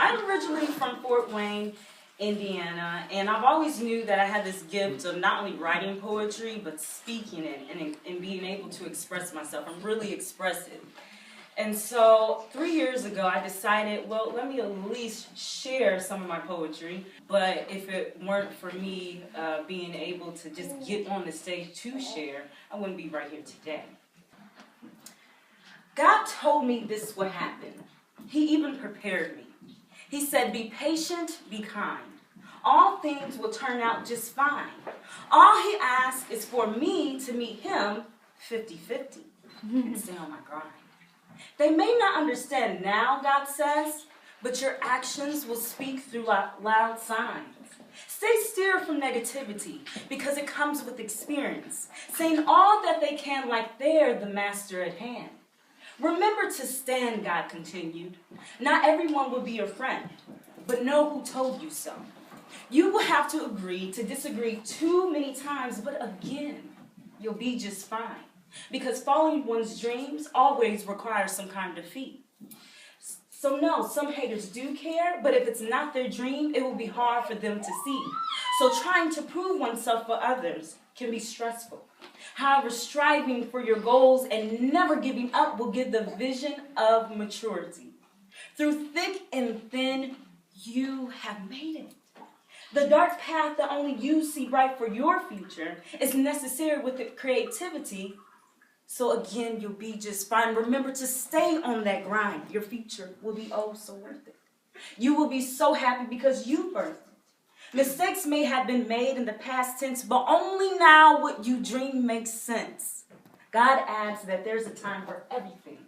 I'm originally from Fort Wayne, Indiana, and I've always knew that I had this gift of not only writing poetry, but speaking it and being able to express myself. I'm really expressive. And so 3 years ago, I decided, well, let me at least share some of my poetry. But if it weren't for me being able to just get on the stage to share, I wouldn't be right here today. God told me this would happen. He even prepared me. He said, be patient, be kind. All things will turn out just fine. All he asks is for me to meet him 50-50 and stay on my grind. They may not understand now, God says, but your actions will speak through loud signs. Stay steer from negativity because it comes with experience, saying all that they can like they're the master at hand. Remember to stand, God continued. Not everyone will be your friend, but know who told you so. You will have to agree to disagree too many times, but again, you'll be just fine. Because following one's dreams always requires some kind of defeat. So no, some haters do care, but if it's not their dream, it will be hard for them to see. So trying to prove oneself for others can be stressful. However, striving for your goals and never giving up will give the vision of maturity. Through thick and thin, you have made it. The dark path that only you see bright for your future is necessary with the creativity. So again, you'll be just fine. Remember to stay on that grind. Your future will be oh so worth it. You will be so happy because you birthed it. Mistakes may have been made in the past tense, but only now what you dream makes sense. God adds that there's a time for everything.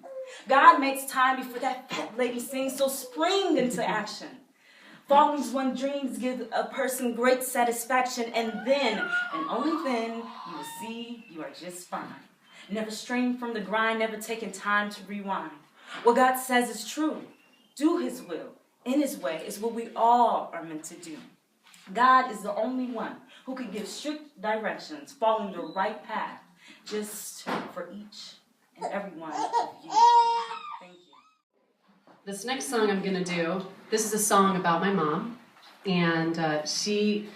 God makes time before that fat lady sings, so spring into action. Following one's dreams give a person great satisfaction, and then, and only then, you will see you are just fine. Never straying from the grind, never taking time to rewind. What God says is true. Do his will, in his way, is what we all are meant to do. God is the only one who can give strict directions, following the right path, just for each and every one of you. Thank you. This next song I'm going to do, this is a song about my mom, and she's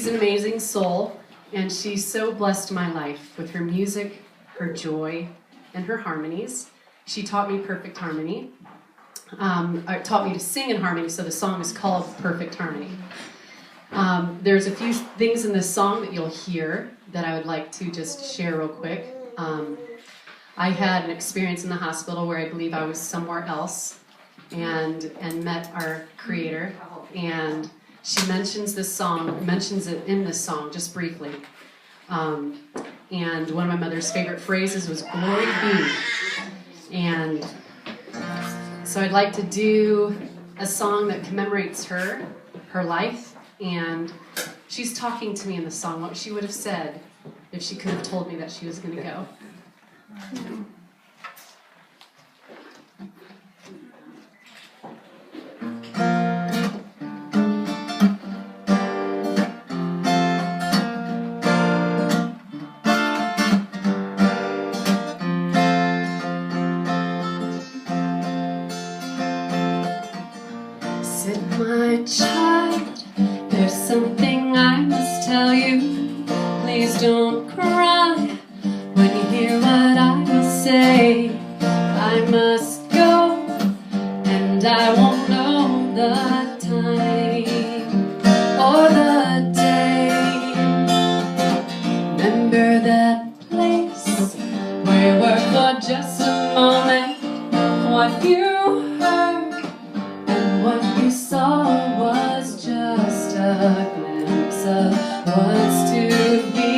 an amazing soul, and she's so blessed my life with her music, her joy, and her harmonies. She taught me perfect harmony, taught me to sing in harmony, so the song is called Perfect Harmony. There's a few things in this song that you'll hear that I would like to just share real quick. I had an experience in the hospital where I believe I was somewhere else and met our Creator, and she mentions it in this song just briefly. And one of my mother's favorite phrases was "Glory be." And so I'd like to do a song that commemorates her life, and she's talking to me in the song, what she would have said if she could have told me that she was going to go. Said, my child, there's something I must tell you. Please don't cry when you hear what I will say. I must go, and I won't know the time or the day. Remember that place where we were for just a moment. What you heard and what you saw was just a glimpse of what's to be.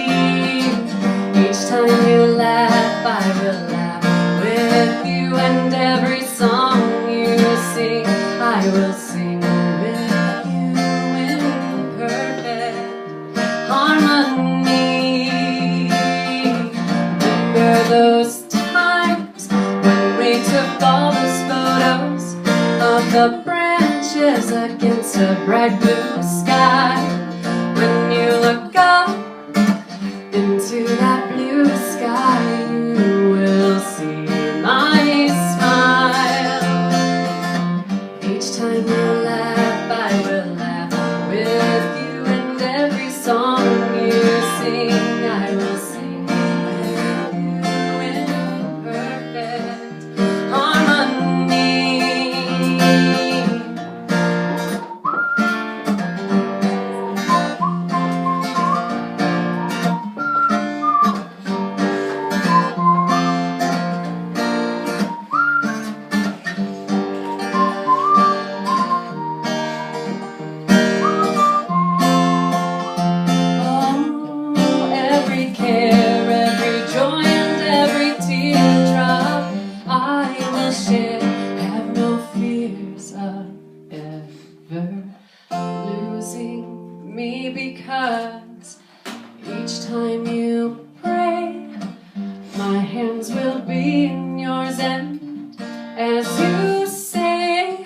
Each time you laugh, I will laugh with you, and every song you sing, I will sing with you in perfect harmony. Remember those times when we took all those photos of the branches against a bright blue sky. When you look up into that blue sky, you will see my smile. Each time you laugh, I will laugh with you, and every song you sing, I will sing with you in perfect harmony. Oh, every care, every joy, and every teardrop I will share. Have no fears of ever losing me, because each time you pray, my hands will be in yours, and as you say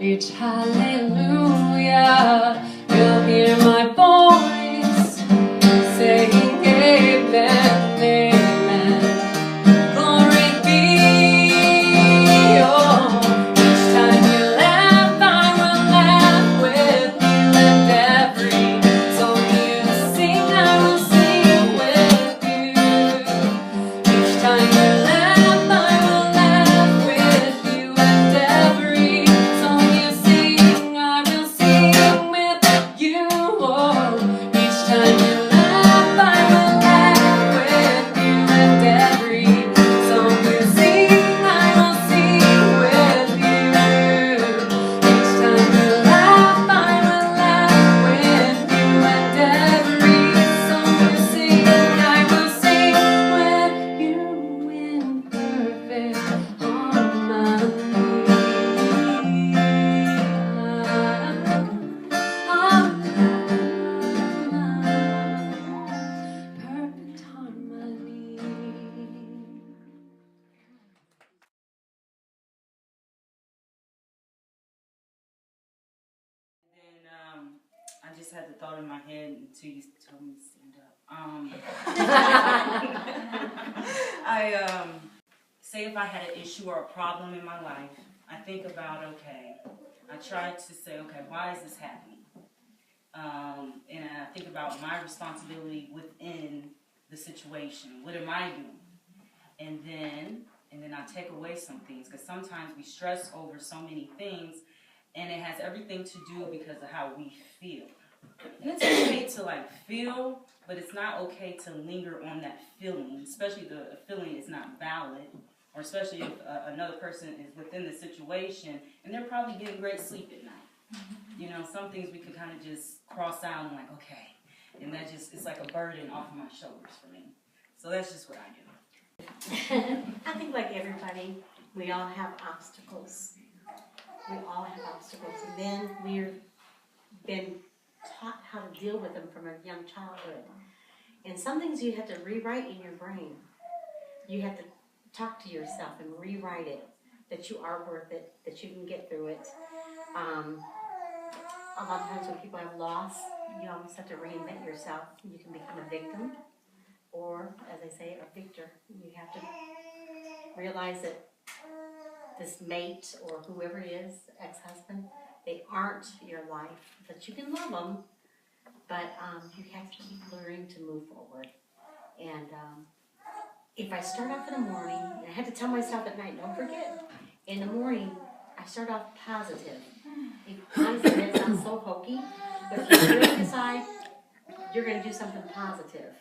each hallelujah, you'll hear my voice saying amen, amen. Glory be, oh, each time you laugh, I will laugh with you, and every song you sing, I will sing with you. Each time you laugh, I will laugh with you, and every song you sing, I will sing with you. Oh, each time you laugh, I will laugh with you, and every song you sing, I will sing with you. Each time you laugh, I will laugh with you, and every song you sing, I will sing with you in perfect perfect harmony. Then I just had the thought in my head until you told me to stand up. I say if I had an issue or a problem in my life, I think about, okay, I try to say, okay, why is this happening? And I think about my responsibility within the situation. What am I doing? And then I take away some things, because sometimes we stress over so many things, and it has everything to do because of how we feel. And it's okay to like feel, but it's not okay to linger on that feeling, especially if the feeling is not valid, or especially if another person is within the situation and they're probably getting great sleep at night. You know, some things we could kind of just cross out and like, okay, and that just, it's like a burden off of my shoulders for me. So that's just what I do. I think like everybody, we all have obstacles. We all have obstacles, and then we've been taught how to deal with them from a young childhood. And some things you have to rewrite in your brain. You have to talk to yourself and rewrite it, that you are worth it, that you can get through it. A lot of times when people have loss, you almost have to reinvent yourself. You can become a victim, or, as I say, a victor. You have to realize that this mate or whoever it is, ex-husband, they aren't your life. That you can love them, but you have to keep learning to move forward. And if I start off in the morning, and I have to tell myself at night, don't forget, in the morning, I start off positive. Honestly, that sounds so hokey, but if you really decide you're going to do something positive,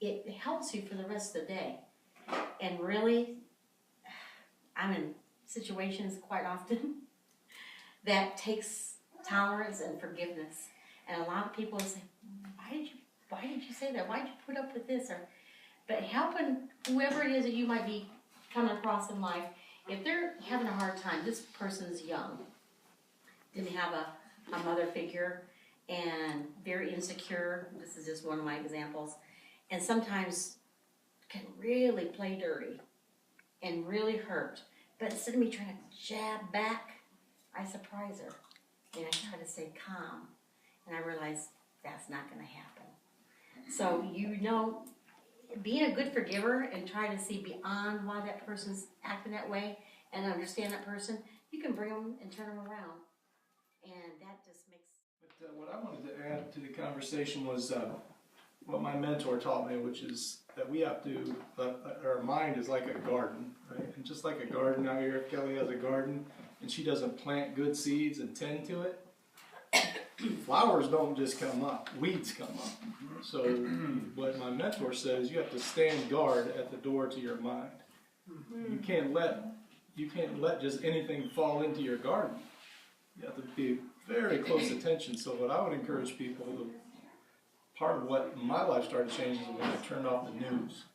it helps you for the rest of the day. And really, I'm in situations quite often that takes tolerance and forgiveness. And a lot of people say, why did you say that? Why did you put up with this? But helping whoever it is that you might be coming across in life, if they're having a hard time, this person's young, didn't have a mother figure, and very insecure. This is just one of my examples. And sometimes can really play dirty and really hurt. But instead of me trying to jab back, I surprise her. And I try to stay calm. And I realize that's not going to happen. So, being a good forgiver and trying to see beyond why that person's acting that way and understand that person, you can bring them and turn them around. just makes. But what I wanted to add to the conversation was what my mentor taught me, which is that we have to, our mind is like a garden, right? And just like a garden out here, if Kelly has a garden and she doesn't plant good seeds and tend to it, flowers don't just come up, weeds come up. So what my mentor says, you have to stand guard at the door to your mind. You can't let just anything fall into your garden. You have to pay very close attention. So what I would encourage people, part of what my life started changing is when I turned off the news.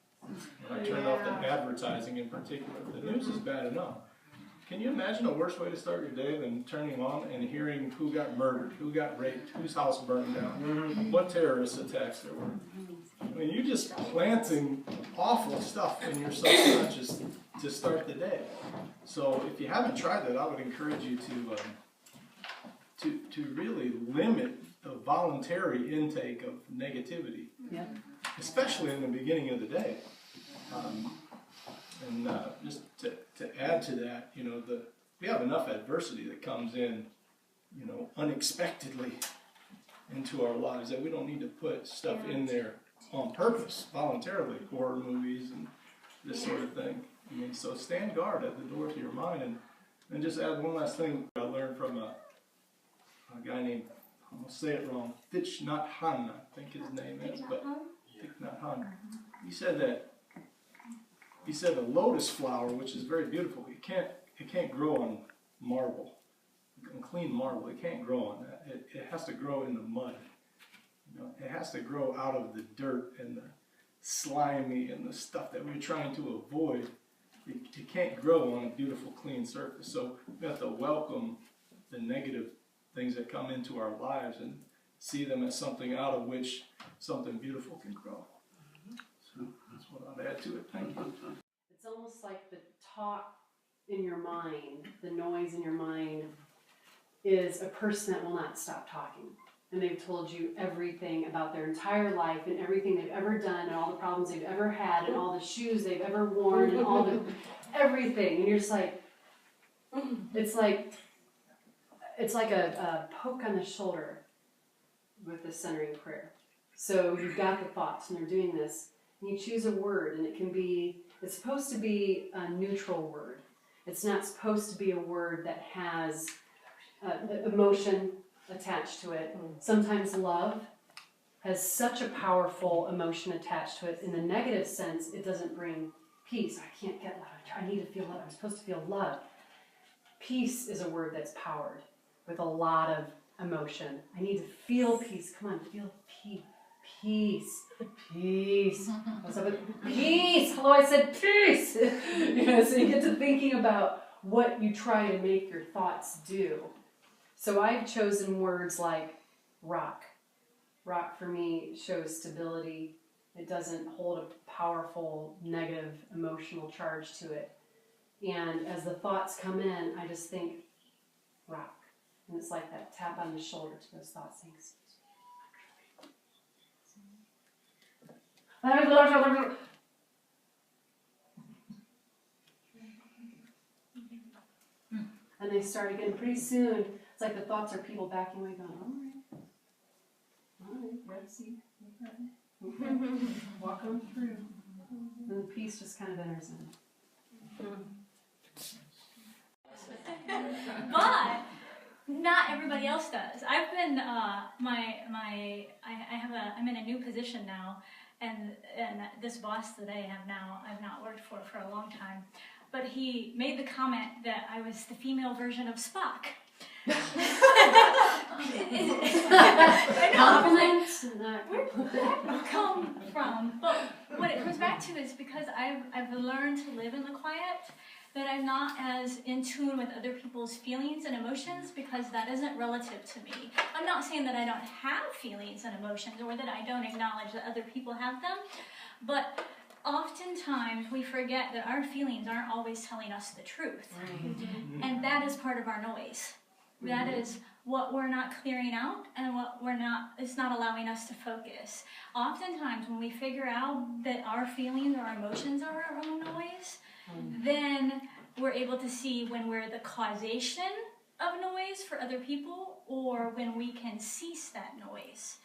When I turned off the advertising in particular. The news is bad enough. Can you imagine a worse way to start your day than turning on and hearing who got murdered, who got raped, whose house burned down, what terrorist attacks there were? I mean, you're just planting awful stuff in your subconscious to start the day. So if you haven't tried that, I would encourage you to really limit the voluntary intake of negativity, especially in the beginning of the day. And just to add to that, you know, we have enough adversity that comes in, you know, unexpectedly into our lives that we don't need to put stuff in there on purpose, voluntarily, horror movies and this sort of thing. I mean, so stand guard at the door to your mind. And just add one last thing I learned from a guy named, I'm going to say it wrong, Thich Nhat Hanh, I think his name is, but Thich Nhat Hanh. He said a lotus flower, which is very beautiful, it can't grow on marble, on clean marble. It can't grow on that. It has to grow in the mud. You know, it has to grow out of the dirt and the slimy and the stuff that we're trying to avoid. It can't grow on a beautiful, clean surface. So we have to welcome the negative things that come into our lives and see them as something out of which something beautiful can grow. So that's what I'd add to it. Thank you. It's almost like the talk in your mind, the noise in your mind, is a person that will not stop talking. And they've told you everything about their entire life and everything they've ever done and all the problems they've ever had and all the shoes they've ever worn and all the everything. And you're just like, it's like a poke on the shoulder with the centering prayer. So you've got the thoughts and they're doing this. And you choose a word, and it's supposed to be a neutral word. It's not supposed to be a word that has emotion attached to it. Sometimes love has such a powerful emotion attached to it. In the negative sense, it doesn't bring peace. I can't get love. I need to feel love. I'm supposed to feel love. Peace is a word that's powered with a lot of emotion. I need to feel peace. Come on, feel peace. Peace. Peace. What's up with peace? Hello, I said peace. So you get to thinking about what you try to make your thoughts do. So I've chosen words like rock. Rock for me shows stability. It doesn't hold a powerful negative emotional charge to it. And as the thoughts come in, I just think rock. And it's like that tap on the shoulder to those thoughts. Thanks. And they start again pretty soon. It's like the thoughts are people backing away going, all right, red seat, walk on through. And the peace just kind of enters in. But not everybody else does. I've been I'm in a new position now, and this boss that I've not worked for a long time. But he made the comment that I was the female version of Spock. Confidence? Where did that come from? But what it comes back to is because I've learned to live in the quiet, that I'm not as in tune with other people's feelings and emotions because that isn't relative to me. I'm not saying that I don't have feelings and emotions or that I don't acknowledge that other people have them, but oftentimes we forget that our feelings aren't always telling us the truth. And that is part of our noise. That is what we're not clearing out and what it's not allowing us to focus. Oftentimes when we figure out that our feelings or our emotions are our own noise, then we're able to see when we're the causation of noise for other people, or when we can cease that noise.